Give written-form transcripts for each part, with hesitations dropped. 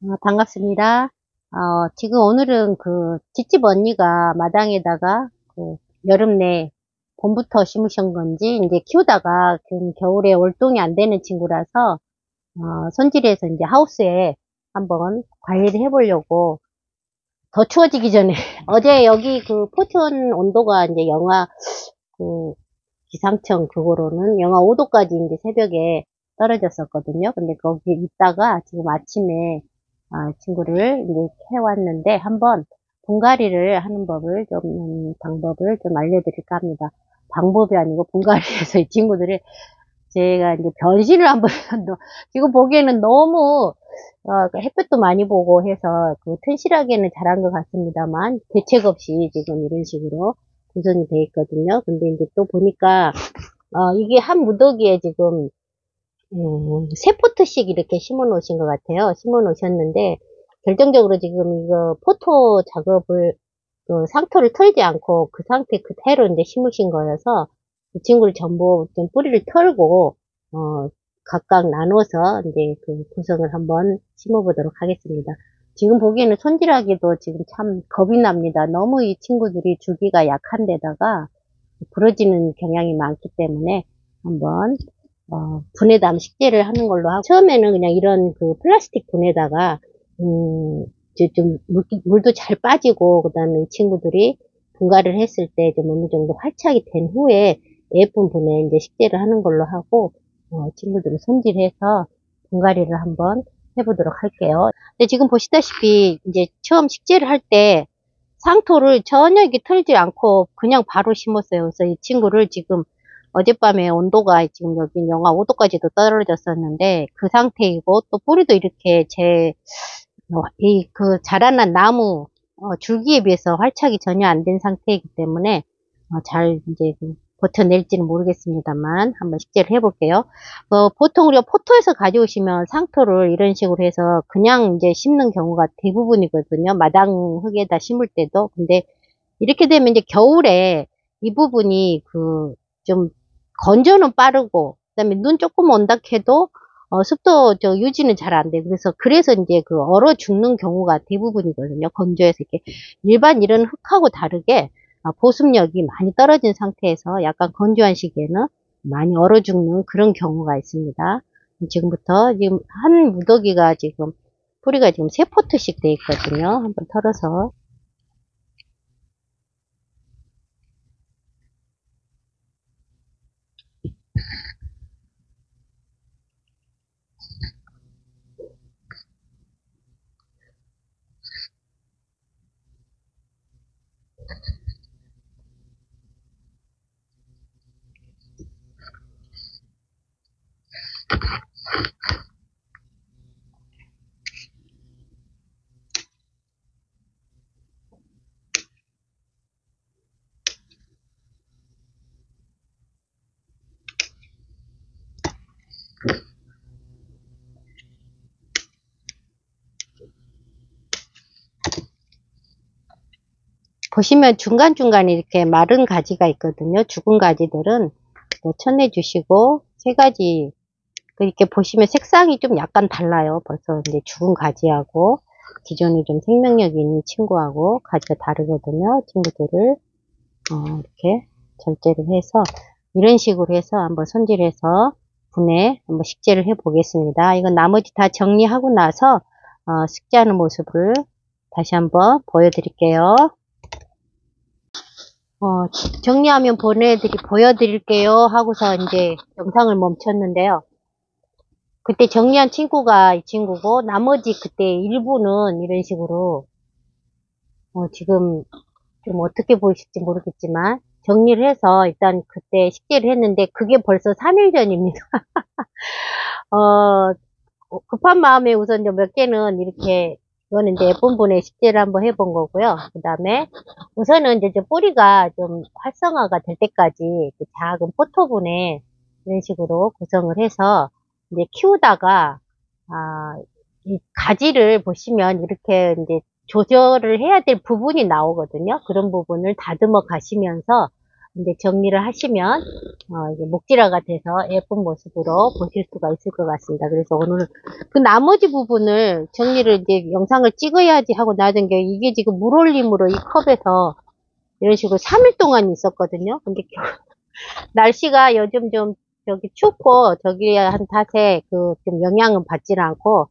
반갑습니다. 지금 오늘은 뒷집 언니가 마당에다가 여름 내 봄부터 심으신 건지 이제 키우다가 겨울에 월동이 안 되는 친구라서 손질해서 이제 하우스에 한번 관리를 해보려고 더 추워지기 전에 어제 여기 포천 온도가 이제 그 기상청 그거로는 영하 5도까지 이제 새벽에 떨어졌었거든요. 근데 거기 있다가 지금 아침에 친구를 이제 해왔는데 한번 분갈이를 하는 방법을 좀 알려드릴까 합니다. 방법이 아니고 분갈이에서 이 친구들을 제가 이제 변신을 한번 지금 보기에는 너무 햇볕도 많이 보고 해서 튼실하게는 잘한 것 같습니다만 대책 없이 지금 이런 식으로 구성이 되어 있거든요. 근데 이제 또 보니까 이게 한 무더기에 지금 3포트씩 이렇게 심어 놓으신 것 같아요. 심어 놓으셨는데 결정적으로 지금 이거 포토 작업을 상토를 털지 않고 그 상태 그대로 이제 심으신 거여서 이 친구를 전부 좀 뿌리를 털고 각각 나눠서 이제 구성을 한번 심어 보도록 하겠습니다. 지금 보기에는 손질하기도 지금 참 겁이 납니다. 너무 이 친구들이 주기가 약한 데다가 부러지는 경향이 많기 때문에 한번 분해담 식재를 하는 걸로 하고 처음에는 그냥 이런 플라스틱 분에다가 좀 물도 잘 빠지고 그다음에 이 친구들이 분갈이를 했을 때 좀 어느 정도 활착이 된 후에 예쁜 분에 이제 식재를 하는 걸로 하고 친구들을 손질해서 분갈이를 한번 해보도록 할게요. 근데 지금 보시다시피 이제 처음 식재를 할 때 상토를 전혀 이렇게 털지 않고 그냥 바로 심었어요. 그래서 이 친구를 지금 어젯밤에 온도가 지금 여기 영하 5도까지도 떨어졌었는데 그 상태이고 또 뿌리도 이렇게 자라난 나무 줄기에 비해서 활착이 전혀 안 된 상태이기 때문에 잘 이제 버텨낼지는 모르겠습니다만 한번 식재를 해볼게요. 보통 우리가 포토에서 가져오시면 상토를 이런 식으로 해서 그냥 이제 심는 경우가 대부분이거든요. 마당 흙에다 심을 때도. 근데 이렇게 되면 이제 겨울에 이 부분이 좀 건조는 빠르고 그다음에 눈 조금 온다 해도 습도 유지는 잘 안 돼. 그래서 이제 얼어 죽는 경우가 대부분이거든요. 건조해서 이렇게 일반 이런 흙하고 다르게 보습력이 많이 떨어진 상태에서 약간 건조한 시기에는 많이 얼어 죽는 그런 경우가 있습니다. 지금부터 지금 한 무더기가 지금 뿌리가 지금 3포트씩 돼 있거든요. 한번 털어서 보시면 중간중간에 이렇게 마른 가지가 있거든요. 죽은 가지들은 쳐내주시고, 세 가지, 이렇게 보시면 색상이 좀 약간 달라요. 벌써 이제 죽은 가지하고, 기존에 좀 생명력이 있는 친구하고 가지가 다르거든요. 친구들을, 이렇게 절제를 해서, 이런 식으로 해서 한번 손질해서 분해 한번 식재를 해 보겠습니다. 이건 나머지 다 정리하고 나서, 식재하는 모습을 다시 한번 보여드릴게요. 정리하면 보여드릴게요 하고서 이제 영상을 멈췄는데요. 그때 정리한 친구가 이 친구고, 나머지 그때 일부는 이런 식으로, 지금 좀 어떻게 보이실지 모르겠지만, 정리를 해서 일단 그때 식재를 했는데, 그게 벌써 3일 전입니다. 어, 급한 마음에 우선 몇 개는 이거는 이제 예쁜 분의 식재를 한번 해본 거고요. 그 다음에 우선은 이제 뿌리가 좀 활성화가 될 때까지 작은 포토분에 이런 식으로 구성을 해서 이제 키우다가, 이 가지를 보시면 이렇게 이제 조절을 해야 될 부분이 나오거든요. 그런 부분을 다듬어 가시면서 이제 정리를 하시면 이제 목질화가 돼서 예쁜 모습으로 보실 수가 있을 것 같습니다. 그래서 오늘 그 나머지 부분을 정리를 이제 영상을 찍어야지 하고 놔둔 게 이게 지금 물올림으로 이 컵에서 이런 식으로 3일 동안 있었거든요. 근데 날씨가 요즘 좀 저기 춥고 저기 한 탓에 그 좀 영향은 받지는 않고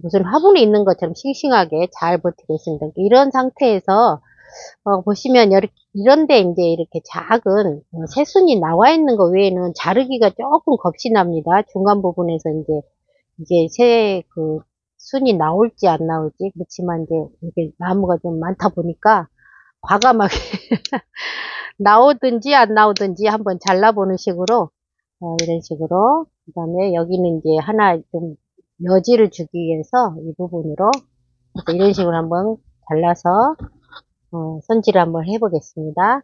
무슨 화분에 있는 것처럼 싱싱하게 잘 버티고 있습니다. 이런 상태에서 보시면 이런데 이제 이렇게 작은 새순이 나와 있는 거 외에는 자르기가 조금 겁이 납니다. 중간 부분에서 이제 새 그 순이 나올지 안 나올지. 그렇지만 이제 이게 나무가 좀 많다 보니까 과감하게 나오든지 안 나오든지 한번 잘라보는 식으로 이런 식으로. 그 다음에 여기는 이제 하나 좀 여지를 주기 위해서 이 부분으로 이런 식으로 한번 잘라서 손질을 한번 해보겠습니다.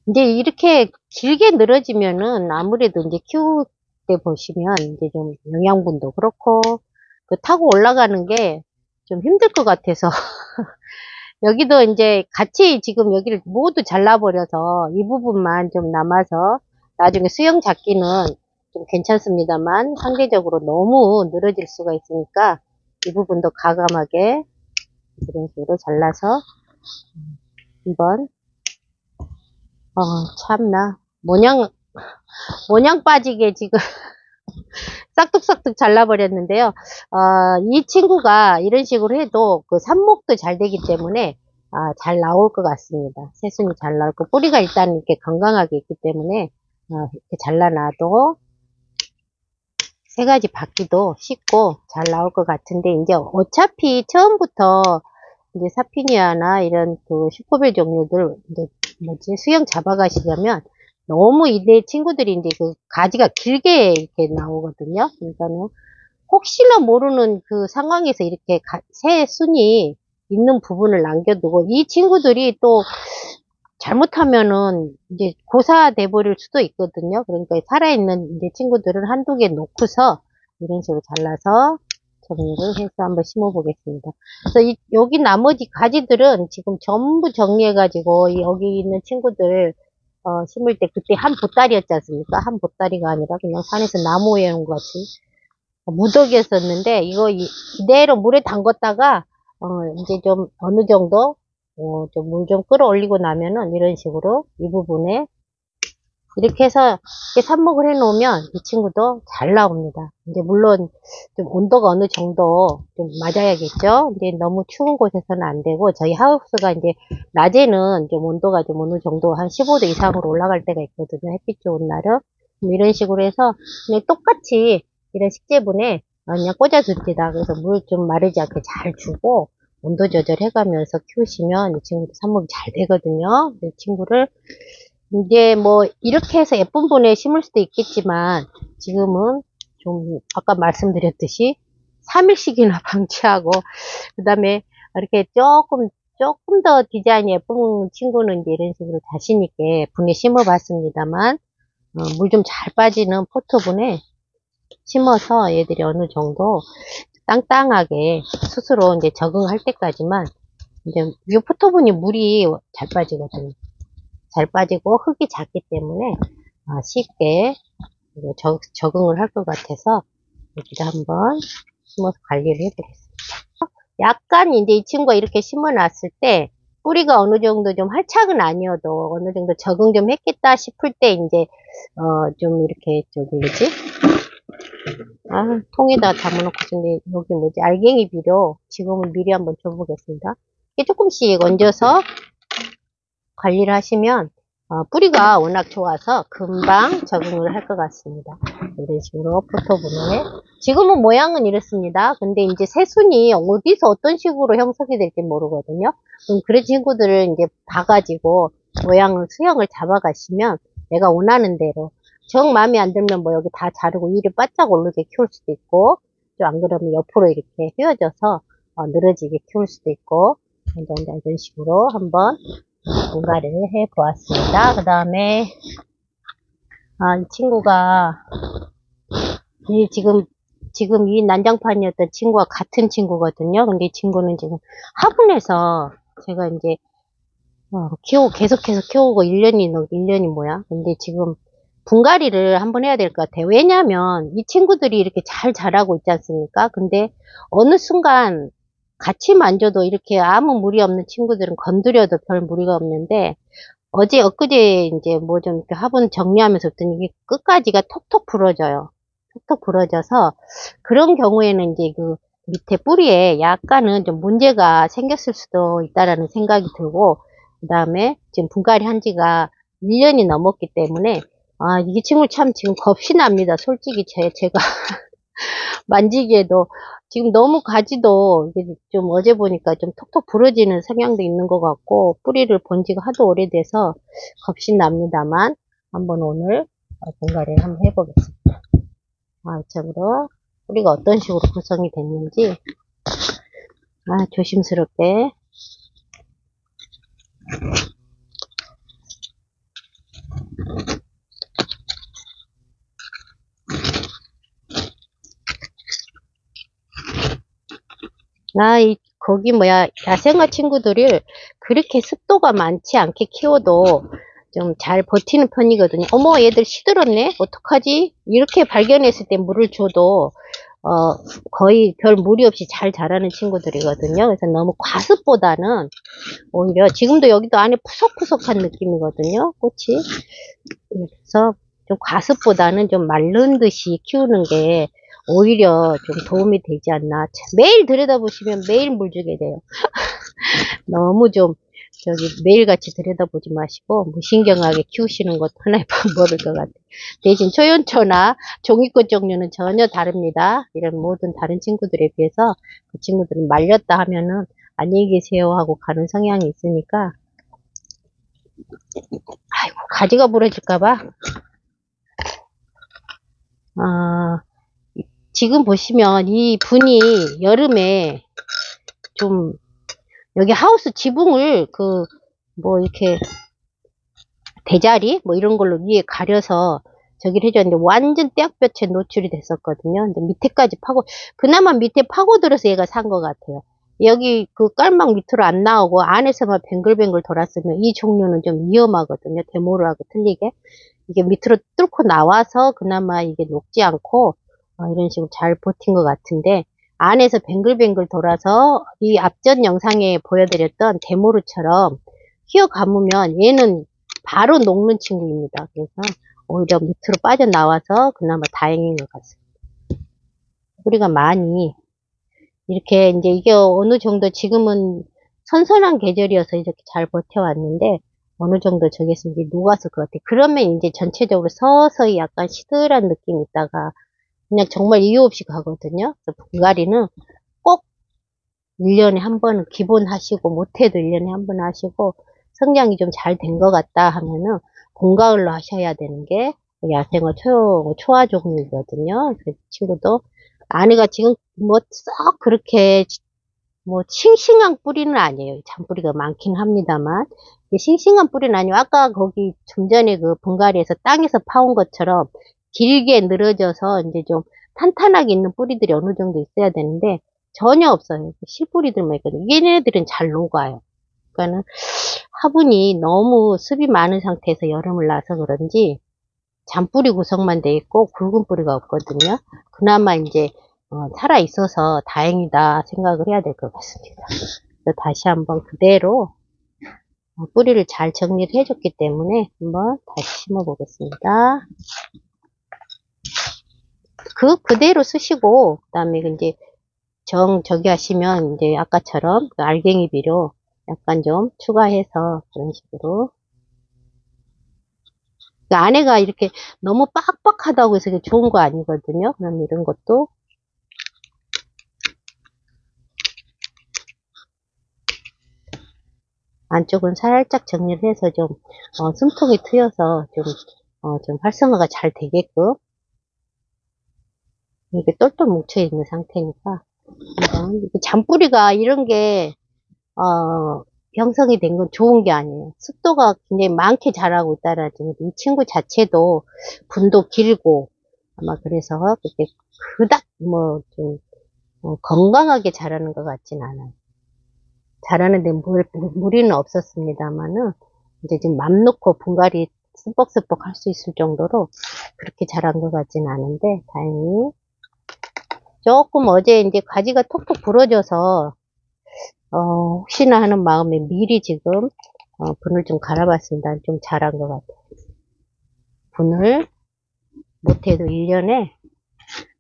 이제 이렇게 길게 늘어지면은 아무래도 이제 키울 때 보시면 이제 좀 영양분도 그렇고 그 타고 올라가는 게 좀 힘들 것 같아서 여기도 이제 같이 지금 여기를 모두 잘라버려서 이 부분만 좀 남아서 나중에 수영 잡기는 좀 괜찮습니다만 상대적으로 너무 늘어질 수가 있으니까 이 부분도 과감하게 이런 식으로 잘라서 한번 참나 모냥 빠지게 지금 싹둑싹둑 잘라버렸는데요. 이 친구가 이런 식으로 해도 그 삽목도 잘 되기 때문에 잘 나올 것 같습니다. 새순이 잘 나올 거. 뿌리가 일단 이렇게 건강하게 있기 때문에 이렇게 잘라놔도 세 가지 받기도 쉽고 잘 나올 것 같은데 이제 어차피 처음부터 이제 사피니아나 이런 그 슈퍼벨 종류들 이제 뭐지 수영 잡아가시려면 너무 내 친구들이 이제 그 가지가 길게 이렇게 나오거든요. 그러니까는 혹시나 모르는 그 상황에서 이렇게 새 순이 있는 부분을 남겨두고 이 친구들이 또 잘못하면은 이제 고사돼 버릴 수도 있거든요. 그러니까 살아있는 이제 친구들을 한두 개 놓고서 이런 식으로 잘라서 정리를 해서 한번 심어 보겠습니다. 그래서 여기 나머지 가지들은 지금 전부 정리해 가지고 여기 있는 친구들 심을 때 그때 한 보따리였지 않습니까? 한 보따리가 아니라 그냥 산에서 나무 위에 온 것 같이 무더기였었는데 이거 이대로 물에 담궜다가 이제 좀 어느 정도 좀 물 좀 끌어올리고 나면은 이런 식으로 이 부분에 이렇게 해서 이렇게 삽목을 해 놓으면 이 친구도 잘 나옵니다. 이제 물론 좀 온도가 어느 정도 좀 맞아야겠죠. 근데 너무 추운 곳에서는 안 되고 저희 하우스가 이제 낮에는 좀 온도가 좀 어느 정도 한 15도 이상으로 올라갈 때가 있거든요. 햇빛 좋은 날은. 이런 식으로 해서 그냥 똑같이 이런 식재분에 그냥 꽂아줍니다. 그래서 물 좀 마르지 않게 잘 주고 온도 조절해 가면서 키우시면 이 친구도 삽목이 잘 되거든요. 이 친구를 이제 뭐 이렇게 해서 예쁜 분에 심을 수도 있겠지만 지금은 좀 아까 말씀드렸듯이 3일씩이나 방치하고 그 다음에 이렇게 조금 더 디자인이 예쁜 친구는 이제 이런 식으로 자신 있게 분에 심어 봤습니다만 물 좀 잘 빠지는 포토분에 심어서 얘들이 어느 정도 땅땅하게 스스로 이제 적응할 때까지만 이제 이 포토분이 물이 잘 빠지거든요. 잘 빠지고 흙이 작기 때문에 쉽게 적응을 할 것 같아서 여기다 한번 심어서 관리를 해보겠습니다. 약간 이제 이 친구가 이렇게 심어 놨을 때 뿌리가 어느 정도 좀 활착은 아니어도 어느 정도 적응 좀 했겠다 싶을 때 이제 좀 이렇게 저기 뭐지 통에다 담아놓고 근데 여기 뭐지 알갱이 비료 지금은 미리 한번 줘보겠습니다. 이게 조금씩 얹어서 관리를 하시면 뿌리가 워낙 좋아서 금방 적응을 할 것 같습니다. 이런 식으로 포토분에 지금은 모양은 이렇습니다. 근데 이제 새순이 어디서 어떤 식으로 형성이 될지 모르거든요. 그럼 그런 친구들을 이제 봐가지고 모양을 수형을 잡아가시면 내가 원하는 대로 정 마음에 안 들면 뭐 여기 다 자르고 위를 바짝 오르게 키울 수도 있고 좀 안 그러면 옆으로 이렇게 휘어져서 늘어지게 키울 수도 있고 이런 식으로 한번 분갈이를 해 보았습니다. 그 다음에 이 친구가 지금 이 난장판이었던 친구와 같은 친구거든요. 근데 이 친구는 지금 화분에서 제가 이제 계속해서 키우고 1년이 뭐야? 근데 지금 분갈이를 한번 해야 될 것 같아요. 왜냐면 이 친구들이 이렇게 잘 자라고 있지 않습니까? 근데 어느 순간 같이 만져도 이렇게 아무 무리 없는 친구들은 건드려도 별 무리가 없는데 어제 엊그제 이제 뭐 좀 이렇게 화분 정리하면서부터 이게 끝까지가 톡톡 부러져요. 톡톡 부러져서 그런 경우에는 이제 그 밑에 뿌리에 약간은 좀 문제가 생겼을 수도 있다라는 생각이 들고, 그 다음에 지금 분갈이 한 지가 1년이 넘었기 때문에 이 친구 참 지금 겁이 납니다. 솔직히 제가 만지기에도 지금 너무 가지도 이게 좀 어제 보니까 좀 톡톡 부러지는 성향도 있는 것 같고, 뿌리를 본 지가 하도 오래돼서 겁이 납니다만 한번 오늘 분갈이를 한번 해보겠습니다. 이쪽으로 뿌리가 어떤 식으로 구성이 됐는지 조심스럽게. 거기 야생화 친구들을 그렇게 습도가 많지 않게 키워도 좀 잘 버티는 편이거든요. 어머, 얘들 시들었네? 어떡하지? 이렇게 발견했을 때 물을 줘도, 거의 별 무리 없이 잘 자라는 친구들이거든요. 그래서 너무 과습보다는 오히려 지금도 여기도 안에 푸석푸석한 느낌이거든요. 꽃이. 그래서 좀 과습보다는 좀 마른 듯이 키우는 게 오히려 좀 도움이 되지 않나. 매일 들여다보시면 매일 물 주게 돼요. 너무 좀 매일같이 들여다보지 마시고 무신경하게 키우시는 것도 하나의 방법일 것 같아요. 대신 초연초나 종이꽃 종류는 전혀 다릅니다. 이런 모든 다른 친구들에 비해서 그 친구들은 말렸다 하면은 안녕히 계세요 하고 가는 성향이 있으니까. 아이고, 가지가 부러질까봐. 지금 보시면 이 분이 여름에 좀 여기 하우스 지붕을 이렇게 대자리 이런 걸로 위에 가려서 저기를 해줬는데 완전 떼약볕에 노출이 됐었거든요. 근데 밑에까지 그나마 밑에 파고들어서 얘가 산 것 같아요. 여기 그 깔막 밑으로 안 나오고 안에서만 뱅글뱅글 돌았으면 이 종류는 좀 위험하거든요. 데모르하고 틀리게. 이게 밑으로 뚫고 나와서 그나마 이게 녹지 않고 이런 식으로 잘 버틴 것 같은데, 안에서 뱅글뱅글 돌아서 이 앞전 영상에 보여드렸던 데모르처럼 휘어 감으면 얘는 바로 녹는 친구입니다. 그래서 오히려 밑으로 빠져나와서 그나마 다행인 것 같습니다. 뿌리가 많이 이렇게 이게 어느 정도 지금은 선선한 계절이어서 이렇게 잘 버텨왔는데 어느 정도 저기서 이제 녹았을 것 같아요. 그러면 이제 전체적으로 서서히 약간 시들한 느낌이 있다가 그냥 정말 이유 없이 가거든요. 그래서 분갈이는 꼭 1년에 한 번은 기본 하시고, 못해도 1년에 한 번 하시고, 성장이 좀 잘 된 것 같다 하면은 봄, 가을로 하셔야 되는 게 야생화 초화 종류거든요. 그 친구도 아내가 지금 썩 그렇게 싱싱한 뿌리는 아니에요. 잔뿌리가 많긴 합니다만 싱싱한 뿌리는 아니고, 아까 거기 좀 전에 그 분갈이에서 땅에서 파온 것처럼 길게 늘어져서 이제 좀 탄탄하게 있는 뿌리들이 어느 정도 있어야 되는데 전혀 없어요. 실뿌리들만 있거든요. 얘네들은 잘 녹아요. 그러니까는 화분이 너무 습이 많은 상태에서 여름을 나서 그런지 잔뿌리 구성만 돼 있고 굵은 뿌리가 없거든요. 그나마 이제 살아 있어서 다행이다 생각을 해야 될 것 같습니다. 그래서 다시 한번 그대로 뿌리를 잘 정리를 해줬기 때문에 한번 다시 심어 보겠습니다. 그대로 쓰시고, 그 다음에 이제 저기 하시면 이제 아까처럼 그 알갱이 비료 약간 좀 추가해서 그런 식으로. 그 안에가 이렇게 너무 빡빡하다고 해서 좋은 거 아니거든요. 그럼 이런 것도 안쪽은 살짝 정리를 해서 좀 숨통이 트여서 좀 활성화가 잘 되게끔 이렇게 똘똘 뭉쳐 있는 상태니까. 잔뿌리가 이런 게 형성이 된 건 좋은 게 아니에요. 습도가 굉장히 많게 자라고 있다라는 이 친구 자체도 분도 길고 아마 그래서 그렇게 그닥 좀 건강하게 자라는 것 같진 않아요. 자라는데 무리는 없었습니다만은, 이제 지금 맘 놓고 분갈이 스벅스벅 할 수 있을 정도로 그렇게 자란 것 같진 않은데, 다행히. 조금 어제 이제 가지가 톡톡 부러져서, 혹시나 하는 마음에 미리 지금, 분을 좀 갈아봤습니다. 좀 자란 것 같아요. 분을 못해도 1년에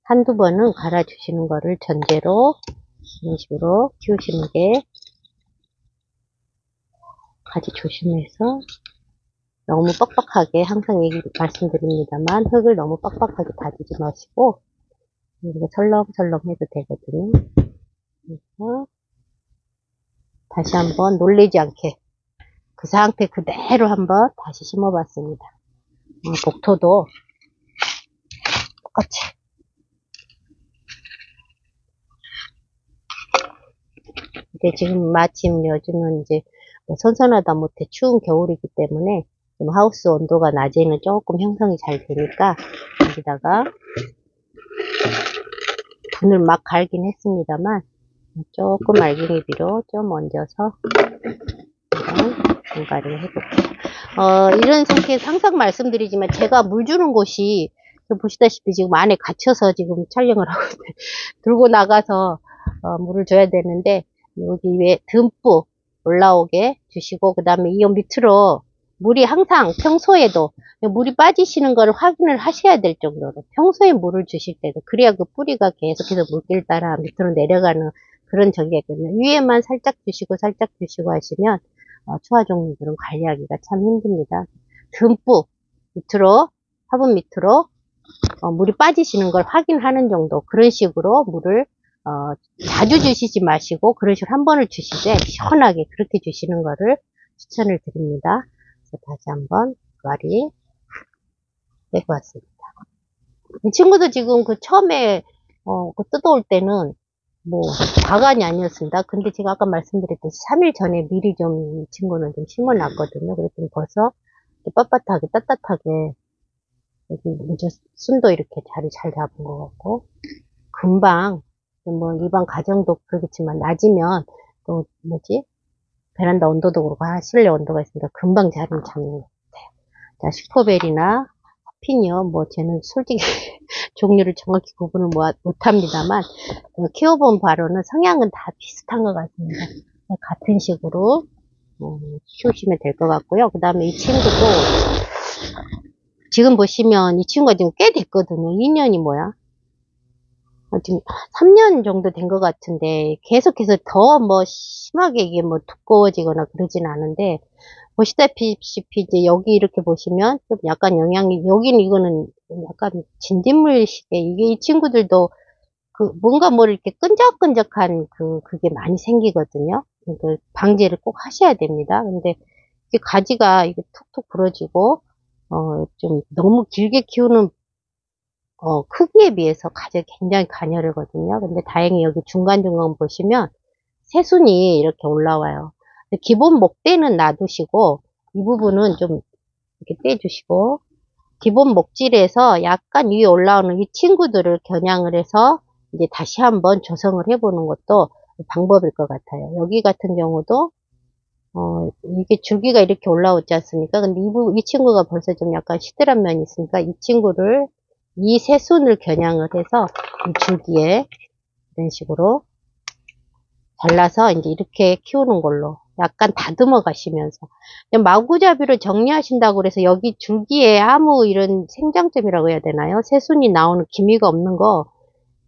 한두 번은 갈아주시는 거를 전제로 이런 식으로 키우시는 게 가지 조심해서 너무 빡빡하게 항상 말씀드립니다만 흙을 너무 빡빡하게 다지지 마시고 이렇게 설렁설렁 해도 되거든요. 그래서 다시 한번 놀래지 않게 그 상태 그대로 한번 다시 심어봤습니다. 복토도 똑같이 근데 지금 마침 요즘은 이제 선선하다 못해 추운 겨울이기 때문에 좀 하우스 온도가 낮에는 조금 형성이 잘 되니까 여기다가 분을 막 갈긴 했습니다만 조금 알갱이비로 좀 얹어서 분갈이를 해볼게요. 이런 상태에서 항상 말씀드리지만 제가 물 주는 곳이 보시다시피 지금 안에 갇혀서 지금 촬영을 하고 있는데 들고 나가서 물을 줘야 되는데 여기 위에 듬뿍 올라오게 주시고 그 다음에 이 밑으로 물이 항상 평소에도 물이 빠지시는 걸 확인을 하셔야 될 정도로 평소에 물을 주실 때도 그래야 그 뿌리가 계속해서 물길 따라 밑으로 내려가는 그런 저기거든요. 위에만 살짝 주시고 하시면 추화 종류들은 관리하기가 참 힘듭니다. 듬뿍 밑으로 화분 밑으로 물이 빠지시는 걸 확인하는 정도 그런 식으로 물을 자주 주시지 마시고 그런 식으로 한 번을 주시되 시원하게 그렇게 주시는 거를 추천을 드립니다. 그래서 다시 한번 분갈이 해보았습니다. 이 친구도 지금 그 처음에 그 뜯어올 때는 뭐 자간이 아니었습니다. 근데 제가 아까 말씀드렸듯이 3일 전에 미리 좀 이 친구는 좀 심어놨거든요. 그랬더니 벌써 빳빳하게 따뜻하게 여기 순도 이렇게 자리 잘 잡은 것 같고 금방 뭐 일반 가정도 그러겠지만 낮이면 또 뭐지 베란다 온도도 그렇고 실내 온도가 있으니까 금방 자리를 잡는 것 같아요. 자 슈퍼벨이나 피니어 뭐 쟤는 솔직히 종류를 정확히 구분을 못합니다만 키워본 바로는 성향은 다 비슷한 것 같습니다. 같은 식으로 키우시면 될 것 같고요. 그 다음에 이 친구도 지금 보시면 이 친구가 지금 꽤 됐거든요. 2년이 뭐야? 지금 3년 정도 된 것 같은데 계속해서 더 뭐 심하게 이게 뭐 두꺼워지거나 그러진 않은데 보시다시피 이제 여기 이렇게 보시면 좀 약간 영향이 여기는 이거는 약간 진딧물식의 이게 이 친구들도 그 뭔가 뭐 이렇게 끈적끈적한 그게 많이 생기거든요. 그러니까 방제를 꼭 하셔야 됩니다. 근데 이게 가지가 이게 툭툭 부러지고 좀 너무 길게 키우는 크기에 비해서 가지가 굉장히 가녀르거든요. 근데 다행히 여기 중간중간 보시면 새순이 이렇게 올라와요. 기본 목대는 놔두시고 이 부분은 좀 이렇게 떼주시고 기본 목질에서 약간 위에 올라오는 이 친구들을 겨냥을 해서 이제 다시 한번 조성을 해보는 것도 방법일 것 같아요. 여기 같은 경우도 이게 줄기가 이렇게 올라오지 않습니까? 근데 이 친구가 벌써 좀 약간 시들한 면이 있으니까 이 친구를 이 새순을 겨냥을 해서 이 줄기에 이런 식으로 잘라서 이제 이렇게 키우는 걸로 약간 다듬어 가시면서 마구잡이로 정리하신다고 그래서 여기 줄기에 아무 이런 생장점이라고 해야 되나요? 새순이 나오는 기미가 없는 거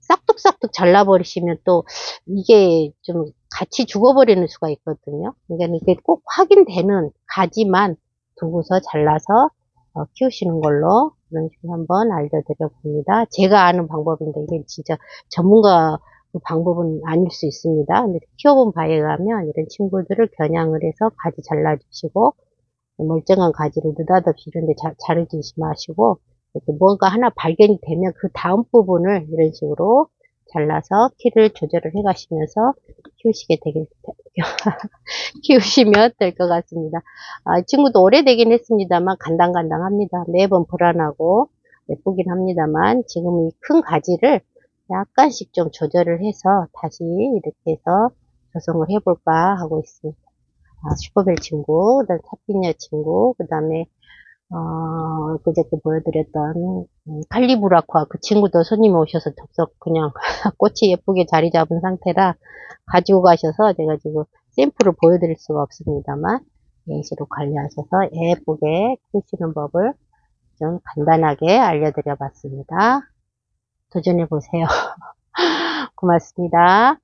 싹둑싹둑 잘라버리시면 또 이게 좀 같이 죽어버리는 수가 있거든요. 그러니까 이게 꼭 확인되는 가지만 두고서 잘라서 키우시는 걸로 그런 식으로 한번 알려드려 봅니다. 제가 아는 방법인데 이게 진짜 전문가 방법은 아닐 수 있습니다. 근데 키워본 바에 의하면 이런 친구들을 겨냥을 해서 가지 잘라주시고 멀쩡한 가지를 느닷없이 이런데 자르지 마시고 이렇게 뭔가 하나 발견이 되면 그 다음 부분을 이런 식으로 잘라서 키를 조절을 해 가시면서 키우시면 될 것 같습니다. 이 친구도 오래되긴 했습니다만 간당간당합니다. 매번 불안하고 예쁘긴 합니다만 지금 이 큰 가지를 약간씩 좀 조절을 해서 다시 이렇게 해서 조성을 해볼까 하고 있습니다. 슈퍼벨 친구, 그 다음 탑피니어 친구, 그 다음에 그저께 보여드렸던 칼리브라코아 그 친구도 손님이 오셔서 접속 그냥 꽃이 예쁘게 자리 잡은 상태라 가지고 가셔서 제가 지금 샘플을 보여드릴 수가 없습니다만 예시로 관리하셔서 예쁘게 키우시는 법을 좀 간단하게 알려드려 봤습니다. 도전해 보세요. 고맙습니다.